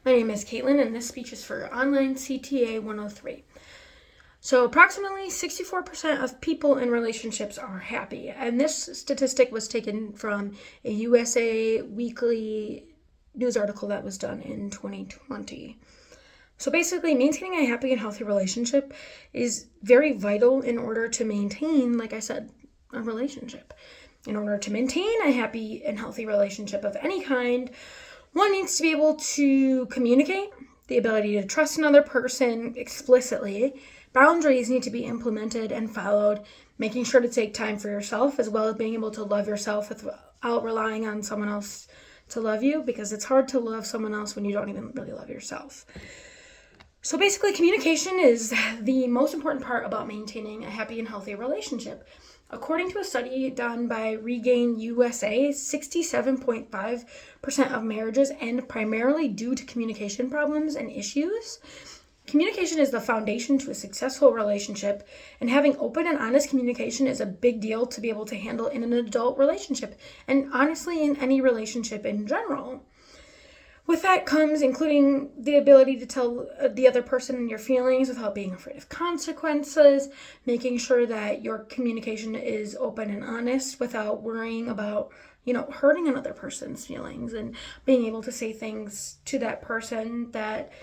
My name is Caitlin, and this speech is for Online CTA 103. So approximately 64% of people in relationships are happy, and this statistic was taken from a USA Weekly news article that was done in 2020. So basically, maintaining a happy and healthy relationship is very vital in order to maintain, like I said, a relationship. In order to maintain a happy and healthy relationship of any kind, one needs to be able to communicate, the ability to trust another person explicitly. Boundaries need to be implemented and followed, making sure to take time for yourself, as well as being able to love yourself without relying on someone else to love you, because it's hard to love someone else when you don't even really love yourself. So basically, communication is the most important part about maintaining a happy and healthy relationship. According to a study done by Regain USA, 67.5% of marriages end primarily due to communication problems and issues. Communication is the foundation to a successful relationship, and having open and honest communication is a big deal to be able to handle in an adult relationship, and honestly in any relationship in general. With that comes including the ability to tell the other person your feelings without being afraid of consequences, making sure that your communication is open and honest without worrying about, hurting another person's feelings, and being able to say things to that person that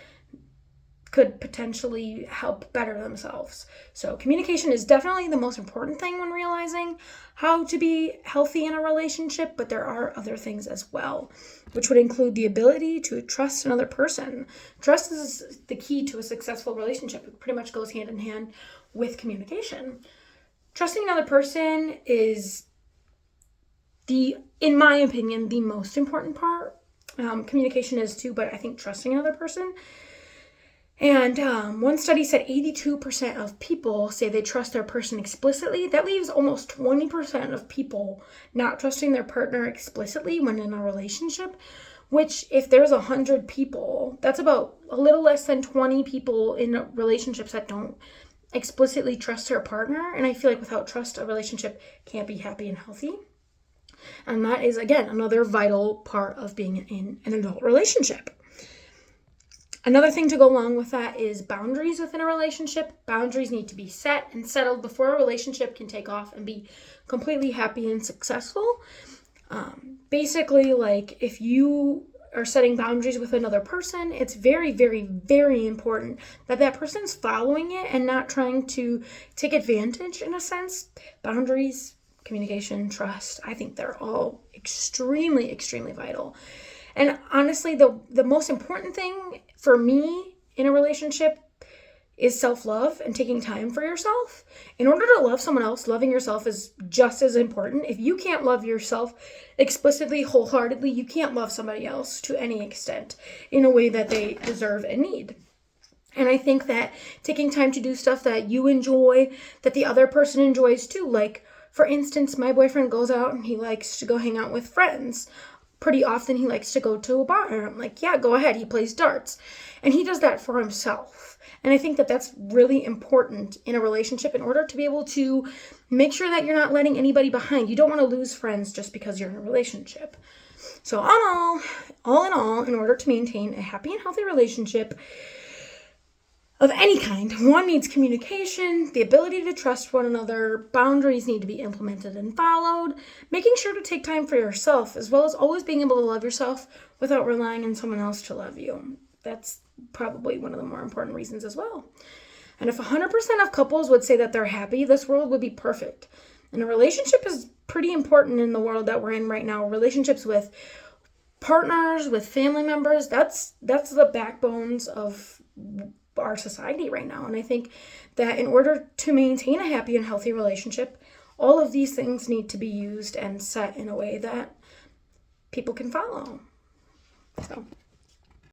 could potentially help better themselves. So communication is definitely the most important thing when realizing how to be healthy in a relationship, but there are other things as well, which would include the ability to trust another person. Trust is the key to a successful relationship. It pretty much goes hand in hand with communication. Trusting another person is in my opinion, the most important part. Communication is too, but I think trusting another person. And one study said 82% of people say they trust their person explicitly. That leaves almost 20% of people not trusting their partner explicitly when in a relationship, which if there's 100 people, that's about a little less than 20 people in relationships that don't explicitly trust their partner. And I feel like without trust, a relationship can't be happy and healthy. And that is, again, another vital part of being in an adult relationship. Another thing to go along with that is boundaries within a relationship. Boundaries need to be set and settled before a relationship can take off and be completely happy and successful. Basically, like if you are setting boundaries with another person, it's very, very, very important that that person's following it and not trying to take advantage in a sense. Boundaries, communication, trust, I think they're all extremely, extremely vital. And honestly, the most important thing for me in a relationship is self-love and taking time for yourself. In order to love someone else, loving yourself is just as important. If you can't love yourself explicitly, wholeheartedly, you can't love somebody else to any extent in a way that they deserve and need. And I think that taking time to do stuff that you enjoy, that the other person enjoys too, like, for instance, my boyfriend goes out and he likes to go hang out with friends. Pretty often he likes to go to a bar. I'm like, yeah, go ahead. He plays darts. And he does that for himself. And I think that that's really important in a relationship in order to be able to make sure that you're not letting anybody behind. You don't want to lose friends just because you're in a relationship. So all in all, in order to maintain a happy and healthy relationship of any kind, one needs communication, the ability to trust one another, boundaries need to be implemented and followed, making sure to take time for yourself, as well as always being able to love yourself without relying on someone else to love you. That's probably one of the more important reasons as well. And if 100% of couples would say that they're happy, this world would be perfect. And a relationship is pretty important in the world that we're in right now. Relationships with partners, with family members, that's the backbones of our society right now. And I think that in order to maintain a happy and healthy relationship, all of these things need to be used and set in a way that people can follow. So